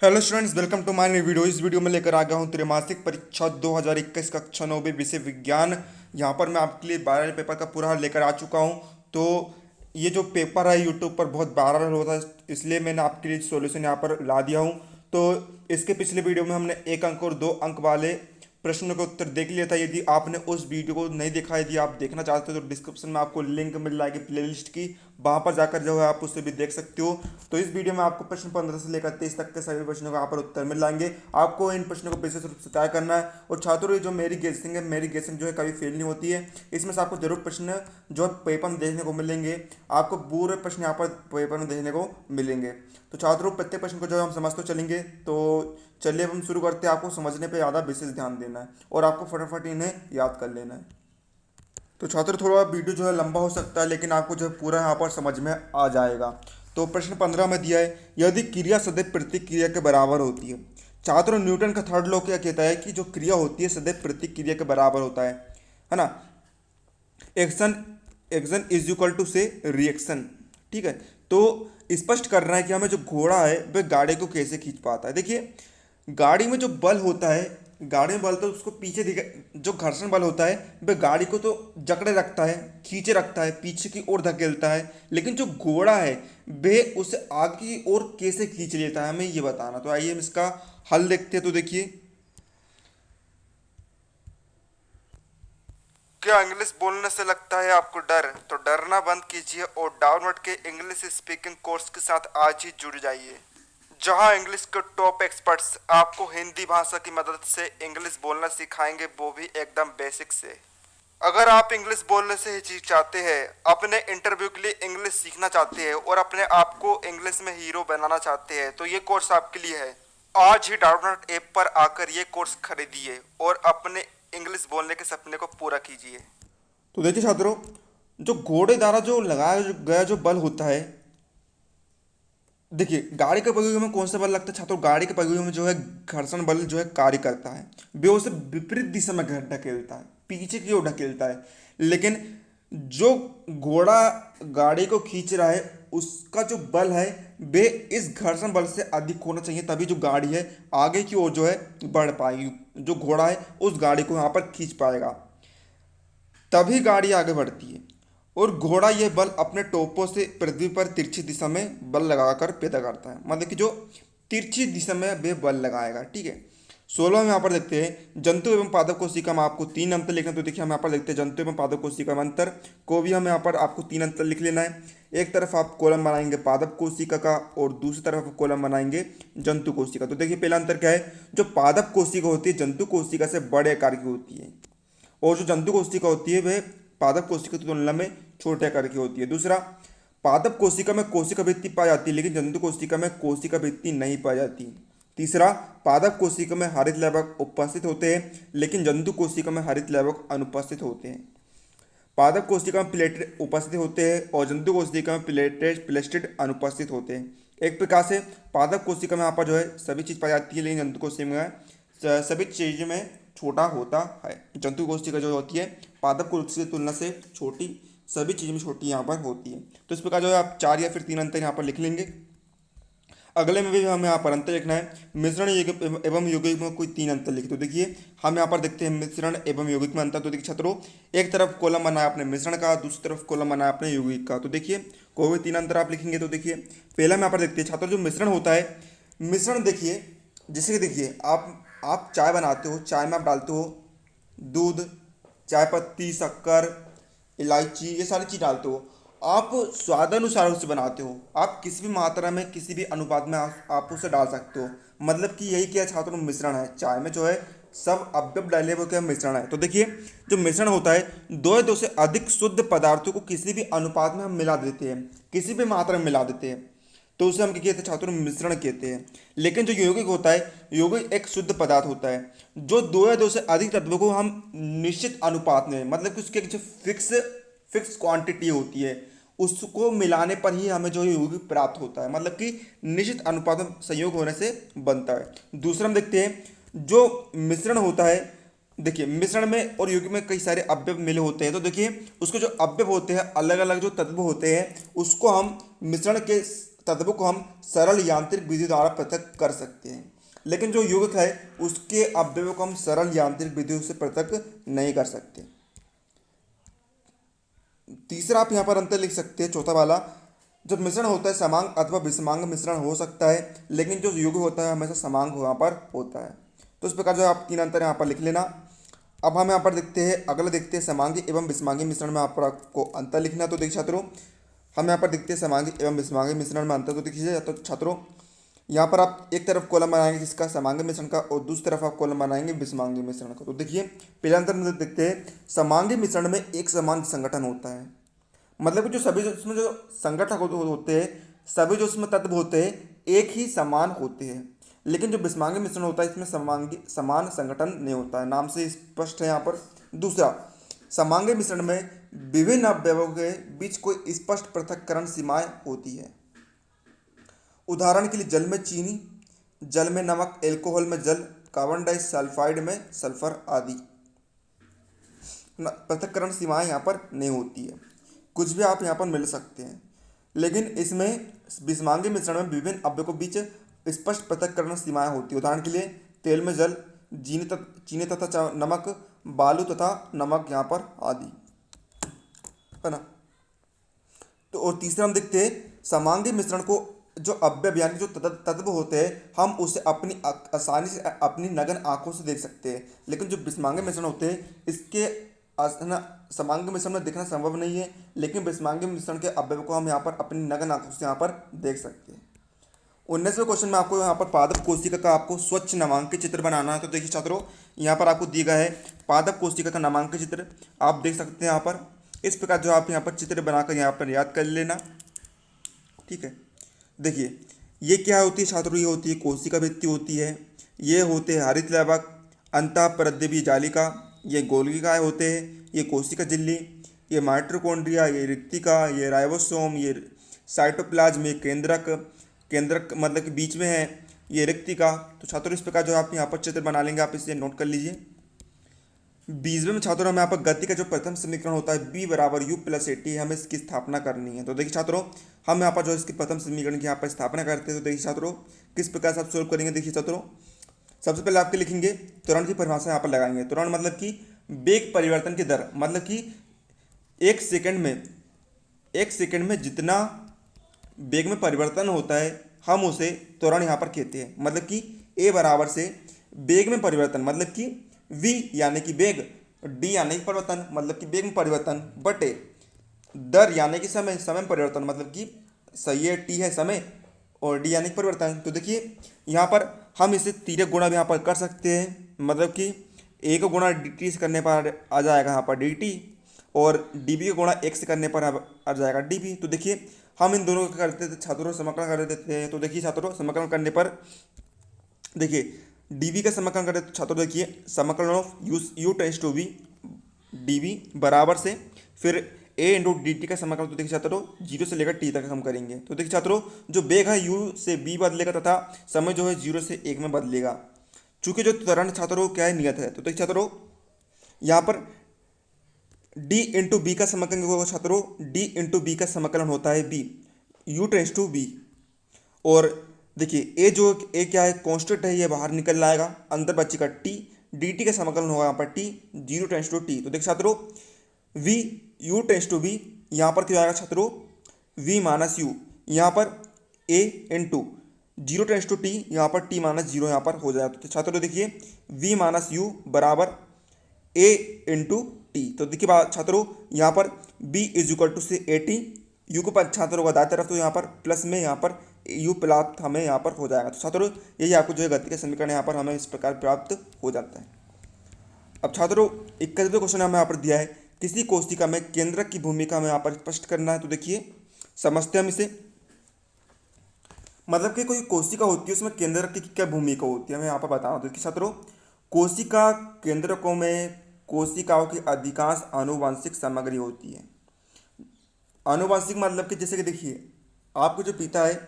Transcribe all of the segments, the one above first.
Hello students, welcome to my new video. इस video में लेकर आ गया हूँ त्रैमासिक परीक्षा 2021 कक्षा 9 विषय विज्ञान। यहाँ पर मैं आपके लिए वायरल पेपर का पूरा हल लेकर आ चुका हूँ। तो ये जो पेपर है यूट्यूब पर बहुत वायरल होता है, इसलिए मैंने आपके लिए सॉल्यूशन यहाँ पर ला दिया हूँ। तो इसके पिछले वीडियो में हमने 1 अंक और 2 अंक वाले प्रश्नों का उत्तर देख लिया था। यदि आपने उस वीडियो को नहीं देखा, यदि आप देखना चाहते हो तो डिस्क्रिप्शन में आपको लिंक मिल जाएगी प्लेलिस्ट की, वहाँ पर जाकर जो है आप उससे भी देख सकते हो। तो इस वीडियो में आपको प्रश्न 15 से लेकर 23 तक के सभी प्रश्नों का यहाँ पर उत्तर मिल जाएंगे। आपको इन प्रश्नों को विशेष रूप से तय करना है। और छात्रों, ये जो मेरी गेसिंग है, मेरी गेसिंग जो है कभी फेल नहीं होती है। इसमें से आपको जरूर प्रश्न जो पेपर में देखने को मिलेंगे, आपको पूरे प्रश्न यहाँ पर पेपर में देखने को मिलेंगे। तो छात्रों, प्रत्येक प्रश्न को जो है हम समझते चलेंगे। तो चलिए अब हम शुरू करते हैं। आपको समझने पे ज़्यादा विशेष ध्यान देना है और आपको फटाफट इन्हें याद कर लेना है। तो छात्र, थोड़ा वीडियो जो है लंबा हो सकता है, लेकिन आपको जो है पूरा यहाँ पर समझ में आ जाएगा। तो प्रश्न 15 में दिया है, यदि क्रिया सदैव प्रतिक्रिया के बराबर होती है। छात्रों, न्यूटन का थर्ड लॉ क्या कहता है कि जो क्रिया होती है सदैव प्रतिक्रिया के बराबर होता है ना। Action action is equal to से रिएक्शन। ठीक है। तो स्पष्ट करना है कि हमें जो घोड़ा है वह गाड़ी को कैसे खींच पाता है। देखिए, गाड़ी में जो बल होता है, गाड़ी में बल तो उसको पीछे दिखा, जो घर्षण बल होता है वह गाड़ी को तो जकड़े रखता है, खींचे रखता है, पीछे की ओर धकेलता है। लेकिन जो घोड़ा है वह उसे आगे की ओर कैसे खींच लेता है, हमें ये बताना। तो आइए हम इसका हल देखते हैं। तो देखिए, क्या इंग्लिश बोलने से लगता है आपको डर? तो डरना बंद कीजिए और डाउनवर्ड के इंग्लिश स्पीकिंग कोर्स के साथ आज ही जुड़ जाइए, जहां इंग्लिश के टॉप एक्सपर्ट्स आपको हिंदी भाषा की मदद से इंग्लिश बोलना सिखाएंगे, वो भी एकदम बेसिक से। अगर आप इंग्लिश बोलने से हिचकिचाते हैं, अपने इंटरव्यू के लिए इंग्लिश सीखना चाहते हैं और अपने आप को इंग्लिश में हीरो बनाना चाहते हैं, तो ये कोर्स आपके लिए है। आज ही डाउनलोड ऐप पर आकर ये कोर्स खरीदिए और अपने इंग्लिश बोलने के सपने को पूरा कीजिए। तो देखिए छात्रों, जो घोड़े द्वारा जो लगाया गया जो बल होता है, देखिए गाड़ी के पहियों में कौन सा बल लगता है छात्रों? गाड़ी के पहियों में जो है घर्षण बल जो है कार्य करता है, वे उसे विपरीत दिशा में ढकेलता है, पीछे की ओर ढकेलता है। लेकिन जो घोड़ा गाड़ी को खींच रहा है, उसका जो बल है वे इस घर्षण बल से अधिक होना चाहिए, तभी जो गाड़ी है आगे की ओर जो है बढ़ पाएगी। जो घोड़ा है उस गाड़ी को यहाँ पर खींच पाएगा, तभी गाड़ी आगे बढ़ती है। और घोड़ा यह बल अपने टोपों से पृथ्वी पर तिरछी दिशा में बल लगाकर पैदा करता है, मतलब कि जो तिरछी दिशा में वे बल लगाएगा। ठीक है। 16 में यहाँ पर देखते हैं, जंतु एवं पादप कोशिका में आपको 3 अंतर लिखना। तो देखिए हम यहाँ पर देखते हैं जंतु एवं पादप कोशिका में अंतर को भी हम यहाँ पर आपको 3 अंतर लिख लेना है। एक तरफ आप कॉलम बनाएंगे पादप कोशिका का और दूसरी तरफ आप कॉलम बनाएंगे जंतु कोशिका। तो देखिए पहला अंतर क्या है, जो पादप कोशिका होती है जंतु कोशिका से बड़े आकार की होती है, और जो जंतु कोशिका होती है वह पादप कोशिका की तुलना में छोटे आकार की होती है। दूसरा, पादप कोशिका में कोशिका भित्ति पाई जाती है, लेकिन जंतु कोशिका में कोशिका भित्ति नहीं पाई जाती। तीसरा, पादप कोशिका में हरित लेवक उपस्थित होते हैं, लेकिन जंतु कोशिका में हरित लेवक अनुपस्थित होते हैं। पादप कोशिका में प्लेटेड उपस्थित होते हैं और जंतु कोशिका में प्लेस्टिड अनुपस्थित होते हैं। एक प्रकार से पादप कोशिका में यहाँ पर जो है सभी चीज़ पाई जाती है, लेकिन जंतु कोशिका में सभी चीज में छोटा होता है। जंतु कोशिका जो होती है पादप कोशिका की तुलना से छोटी, सभी चीज में छोटी यहाँ पर होती है। तो इस प्रकार जो है आप 4 या फिर 3 अंतर यहाँ पर लिख लेंगे। अगले में भी हमें यहाँ पर अंतर लिखना है, मिश्रण एवं यौगिक में कोई 3 अंतर लिखे। तो देखिए हम यहाँ पर देखते हैं मिश्रण एवं यौगिक में अंतर। तो देखिए छात्रों, एक तरफ कॉलम बनाया आपने मिश्रण का, दूसरी तरफ कॉलम बनाया आपने यौगिक का। तो देखिए कोई भी 3 अंतर आप लिखेंगे। तो देखिए पहला में यहाँ पर देखते हैं छात्रों, जो मिश्रण होता है, मिश्रण देखिए जैसे कि देखिए आप चाय बनाते हो, चाय में आप डालते हो दूध, चाय पत्ती, शक्कर, इलायची, ये सारी चीज़ डालते हो। आप स्वादानुसार उसे बनाते हो, आप किसी भी मात्रा में किसी भी अनुपात में आप उसे डाल सकते हो। मतलब कि यही क्या छात्रों, मिश्रण है। चाय में जो है सब अवयव डाले वो क्या मिश्रण है। तो देखिए जो मिश्रण होता है, दो या दो से अधिक शुद्ध पदार्थों को किसी भी अनुपात में हम मिला देते हैं, किसी भी मात्रा में मिला देते हैं, तो उसे हम क्या कहते हैं छात्रों, मिश्रण कहते हैं। लेकिन जो यौगिक होता है, यौगिक एक शुद्ध पदार्थ होता है, जो दो या दो से अधिक तत्वों को हम निश्चित अनुपात में, मतलब कि उसके जो फिक्स क्वांटिटी होती है, उसको मिलाने पर ही हमें जो यौगिक प्राप्त होता है, मतलब कि निश्चित अनुपात में संयोग होने से बनता है। दूसरा हम देखते हैं, जो मिश्रण होता है, देखिए मिश्रण में और यौगिक में कई सारे अवयव मिले होते हैं। तो देखिए उसके जो अवयव होते हैं, अलग अलग जो तत्व होते हैं, उसको हम मिश्रण के तत्वों को हम सरल यांत्रिक विधि द्वारा पृथक कर सकते हैं, लेकिन जो यौगिक है उसके अवयवों को हम सरल यांत्रिक विधियों से पृथक नहीं कर सकते। तीसरा आप यहाँ पर अंतर लिख सकते हैं, चौथा वाला, जब मिश्रण होता है समांग अथवा विषमांग मिश्रण हो सकता है, लेकिन जो यौगिक होता है हमेशा समांग यहाँ पर होता है। तो इस प्रकार जो आप 3 अंतर यहाँ पर लिख लेना। अब हम यहाँ पर देखते हैं, अगला देखते हैं समांगी एवं विषमांगी मिश्रण में आप आपको अंतर लिखना। तो देखिए छात्रों, हम यहाँ पर देखते हैं समांगी एवं विषमांगी मिश्रण में अंतर। तो देखिए तो छात्रों, यहाँ पर आप एक तरफ कॉलम बनाएंगे जिसका समांगी मिश्रण का, और दूसरी तरफ आप कॉलम बनाएंगे विषमांगी मिश्रण का। तो देखिए पहला अंतर में देखते हैं, समांगी मिश्रण में एक समान संगठन होता है, मतलब कि जो सभी जो इसमें जो संगठक होते हैं, सभी जो इसमें तत्व होते हैं एक ही समान होते हैं। लेकिन जो विषमांगी मिश्रण होता है इसमें समान संगठन नहीं होता है, नाम से स्पष्ट है यहाँ पर। दूसरा, समांगी मिश्रण में विभिन्न अवयवों के बीच कोई स्पष्ट पृथक्करण सीमाएं होती है। उदाहरण के लिए जल में चीनी, जल में नमक, एल्कोहल में जल, कार्बन डाइसल्फाइड में सल्फर आदि पृथक्करण सीमाएं यहाँ पर नहीं होती है। कुछ भी आप यहाँ पर मिल सकते हैं, लेकिन इसमें विषमांगी मिश्रण में विभिन्न अवयवों के बीच स्पष्ट पृथक्करण सीमाएं होती है। उदाहरण के लिए तेल में जल, चीनी तथा नमक, बालू तथा नमक यहाँ पर आदि, है ना। तो और तीसरा हम देखते हैं, समांगी मिश्रण को जो अवयव यानी जो तत्व होते हैं हम उसे अपनी आसानी से अपनी नग्न आंखों से देख सकते हैं, लेकिन जो विषमांगी मिश्रण होते हैं इसके समांगी मिश्रण में देखना संभव नहीं है, लेकिन विषमांगी मिश्रण के अवयव को हम यहाँ पर अपनी नग्न आंखों से यहाँ पर देख सकते हैं। 19वें क्वेश्चन में आपको यहाँ पर पादप कोशिका का आपको स्वच्छ नामांकित चित्र बनाना है। तो देखिए छात्रों, यहाँ पर आपको दिया गया है पादप कोशिका का नामांकित चित्र, आप देख सकते हैं यहाँ पर। इस प्रकार जो आप यहाँ पर चित्र बनाकर यहाँ पर याद कर लेना, ठीक है। देखिए ये क्या होती है छात्रों, ये होती है कोशिका भित्ति होती है, ये होते हैं हरित लवक, अंतःपरद्रव्यी जालिका, ये गोलिकाएँ होते हैं, ये कोशिका झिल्ली, ये माइटोकॉन्ड्रिया, ये रिक्तिका, ये राइबोसोम, ये साइटोप्लाज्म, ये केंद्रक मतलब कि बीच में है, ये रिक्तिका। तो छात्रों इस प्रकार जो आप यहाँ पर चित्र बना लेंगे, आप इसे नोट कर लीजिए। 20वें में छात्रों हमें यहाँ पर गति का जो प्रथम समीकरण होता है B बराबर U प्लस AT, हमें इसकी स्थापना करनी है। तो देखिए छात्रों, हम यहाँ पर जो इसकी प्रथम समीकरण की यहाँ पर स्थापना करते हैं। तो देखिए छात्रों, किस प्रकार से आप सोल्व करेंगे। देखिए छात्रों, सबसे पहले आपके लिखेंगे त्वरण की परिभाषा यहाँ पर लगाएंगे। त्वरण मतलब कि वेग परिवर्तन की दर, मतलब कि एक सेकंड में जितना वेग में परिवर्तन होता है हम उसे त्वरण यहाँ पर कहते हैं। मतलब कि A बराबर से वेग में परिवर्तन मतलब कि V यानी कि वेग, D यानी कि परिवर्तन मतलब कि वेग में परिवर्तन, बटे दर यानी कि समय में परिवर्तन मतलब कि सही है T है समय और D यानी कि परिवर्तन। तो देखिए यहाँ पर हम इसे तिर्यक गुणा भी यहाँ पर कर सकते हैं, मतलब कि A को गुणा dt से करने पर आ जाएगा यहाँ पर dt, और db को गुणा x से करने पर आ जाएगा db। तो देखिए हम इन दोनों का करते थे छात्रों, समाकलन कर देते हैं। तो देखिए छात्रों, समाकलन करने पर देखिए dv का समाकलन करें तो छात्रों देखिए समाकलन of u tends to v dv बराबर से फिर a इंटू डी टी का समाकलन। तो देखिए छात्रों 0 से लेकर t तक हम करेंगे। तो देखिए छात्रों, जो वेग है u से b बदलेगा तथा समय जो है 0 से 1 में बदलेगा, चूंकि जो त्वरण छात्रों क्या है नियत है। तो देखिए छात्रों, यहाँ पर d इंटू बी का समाकलन होगा छात्रों, d इंटू बी का समाकलन होता है b u tends to b, और देखिए ए क्या है कांस्टेंट है, ये बाहर निकल आएगा, अंदर बचेगा t, dt का समाकलन होगा यहाँ पर t 0 टेंस टू t। तो देखिए छात्रों, v u tends to v, यहाँ पर क्या आएगा छात्रों v माइनस u, यहाँ पर a into 0 tends to t, यहाँ पर t माइनस 0 यहाँ पर हो जाएगा। तो छात्रों देखिए v माइनस u बराबर a इंटू टी। तो देखिए बात छात्रों, यहाँ पर b इज इक्वल टू से AT, u को छात्रों को दाएं तरफ, तो यहाँ पर प्लस में यहाँ पर u प्राप्त हमें यहाँ पर हो जाएगा। तो छात्रों यही आपको जो है गति का समीकरण यहाँ पर हमें इस प्रकार प्राप्त हो जाता है। अब छात्रों 21वें क्वेश्चन हमें यहाँ पर दिया है, किसी कोशिका में केंद्रक की भूमिका हमें यहाँ पर स्पष्ट करना है। तो देखिए समझते हैं हम इसे, मतलब कि कोई कोशिका होती है उसमें केंद्रक की क्या भूमिका होती है हमें यहाँ पर बताना। तो देखिए छात्रों, कोशिका केंद्रकों में कोशिकाओं की अधिकांश आनुवंशिक सामग्री होती है। आनुवंशिक मतलब कि जैसे कि देखिए आपके जो पिता है,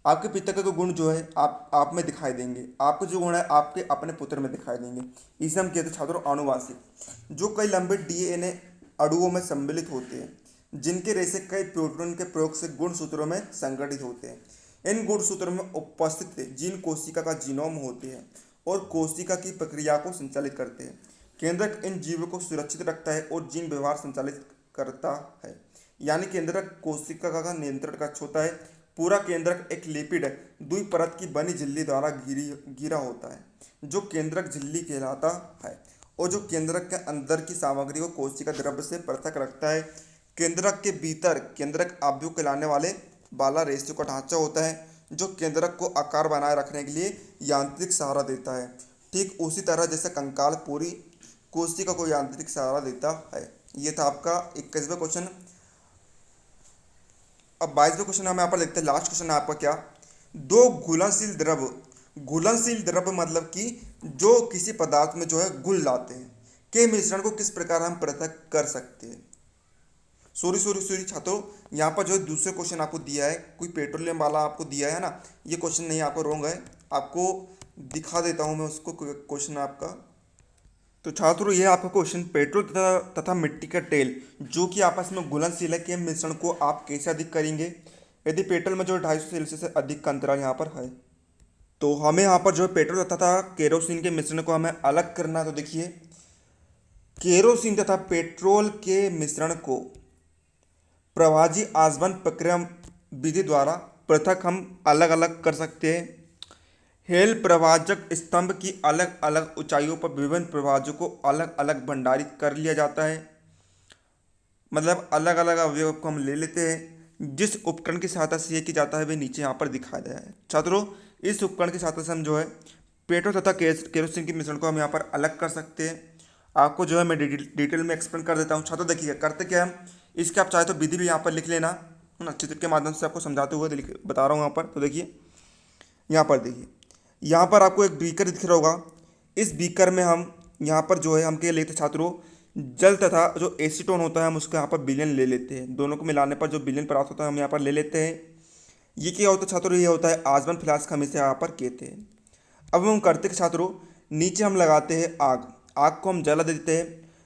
आपके पिता का गुण जो है आप में दिखाई देंगे, आपके जो गुण है आपके अपने पुत्र में दिखाई देंगे, इसे हम कहते हैं छात्रों आनुवंशिक, जो कई लंबे DNA अणुओं में सम्मिलित होते हैं। जिनके रेशे कई प्रोटीन के प्रयोग से गुणसूत्रों में संगठित होते हैं। इन गुणसूत्रों में उपस्थित जीन कोशिका का जीनोम होते हैं और कोशिका की प्रक्रिया को संचालित करते हैं। केंद्रक इन जीवों को सुरक्षित रखता है और जीन व्यवहार संचालित करता है। यानी केंद्रक कोशिका का नियंत्रण कक्ष होता है। पूरा केंद्रक एक लिपिड द्विपरत की बनी झिल्ली द्वारा घिरा होता है, जो केंद्रक झिल्ली कहलाता है, और जो केंद्रक के अंदर की सामग्री को कोशिका द्रव्य से पृथक रखता है। केंद्रक के भीतर केंद्रक अवयव कहलाने वाला रेशे का ढांचा होता है, जो केंद्रक को आकार बनाए रखने के लिए यांत्रिक सहारा देता है। ठीक उसी तरह जैसे कंकाल पूरी कोशिका को यांत्रिक सहारा देता है। ये था आपका 21वां क्वेश्चन। अब 22वां क्वेश्चन हम यहाँ पर देखते हैं। लास्ट क्वेश्चन है आपका क्या, दो घुलनशील द्रव्य मतलब कि जो किसी पदार्थ में जो है घुल जाते हैं, के मिश्रण को किस प्रकार हम पृथक कर सकते हैं। सॉरी छात्रों, यहाँ पर जो है दूसरे क्वेश्चन आपको दिया है, कोई पेट्रोलियम वाला आपको दिया है ना, ये क्वेश्चन नहीं, आपको रॉन्ग है। आपको दिखा देता हूँ मैं उसको क्वेश्चन आपका। तो छात्रों ये आपका क्वेश्चन, पेट्रोल तथा मिट्टी का तेल जो कि आपस में घुलनशील है, के मिश्रण को आप कैसे अधिक करेंगे यदि पेट्रोल में जो 250 सेल्सियस से अधिक का अंतराल यहाँ पर है। तो हमें यहाँ पर जो है पेट्रोल तथा केरोसिन के मिश्रण को हमें अलग करना। तो देखिए, केरोसिन तथा पेट्रोल के मिश्रण को प्रभाजी आसवन प्रक्रिया विधि द्वारा पृथक हम अलग अलग कर सकते हैं। हेल प्रभाजक स्तंभ की अलग अलग ऊंचाइयों पर विभिन्न प्रभाजकों को अलग अलग भंडारित कर लिया जाता है। मतलब अलग अलग अवयव को हम ले लेते हैं। जिस उपकरण की सहायता से ये किया जाता है वे नीचे यहाँ पर दिखाया गया है। छात्रों, इस उपकरण की सहायता से हम जो है पेट्रोल तथा केरोसिन के मिश्रण को हम यहाँ पर अलग कर सकते हैं। आपको जो है मैं डिटेल में एक्सप्लेन कर देता हूँ। छात्रों देखिए, करते क्या हम, इसके आप चाहे तो विधि भी यहाँ पर लिख लेना है ना, चित्र के माध्यम से आपको समझाते हुए बता रहा हूँ यहाँ पर। तो देखिए, यहाँ पर देखिए, यहाँ पर आपको एक बीकर दिख रहा होगा। इस बीकर में हम यहाँ पर जो है हम क्या लेते हैं छात्रों, जल तथा जो एसीटोन होता है हम उसको यहाँ पर विलयन ले लेते हैं। दोनों को मिलाने पर जो विलयन प्राप्त होता है हम यहाँ पर ले लेते हैं। ये क्या होता है छात्रों, ये होता है आसवन फ्लास्क, हम इसे यहाँ पर कहते हैं। अब हम करते हैं छात्रों, नीचे हम लगाते हैं आग को हम जला देते हैं।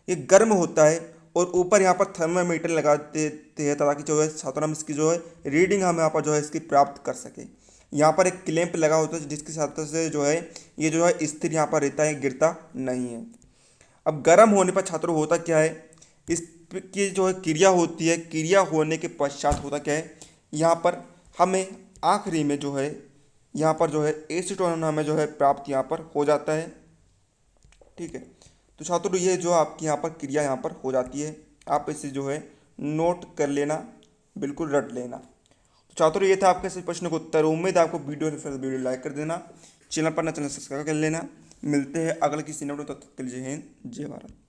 ये गर्म होता है और ऊपर यहाँ पर थर्मामीटर लगा देते हैं ताकि जो है छात्रों हम इसकी जो है रीडिंग हम यहाँ पर जो है इसकी प्राप्त कर सकें। यहाँ पर एक क्लैंप लगा होता है जिसकी सहायता से जो है ये जो है स्थिर यहाँ पर रहता है, गिरता नहीं है। अब गर्म होने पर छात्रों होता क्या है, इसकी जो है क्रिया होती है, क्रिया होने के पश्चात होता क्या है, यहाँ पर हमें आखिरी में जो है यहाँ पर जो है एसीटोन हमें जो है प्राप्त यहाँ पर हो जाता है। ठीक है, तो छात्रों ये जो आपकी यहाँ पर क्रिया यहाँ पर हो जाती है, आप इसे जो है नोट कर लेना, बिल्कुल रट लेना। तो छात्रों ये था आपके इस प्रश्न का उत्तर। उम्मीद है आपको वीडियो लाइक कर देना, चैनल पर ना चैनल सब्सक्राइब कर लेना। मिलते हैं अगले किसी नए वीडियो, तब तक के लिए जय हिंद जय भारत।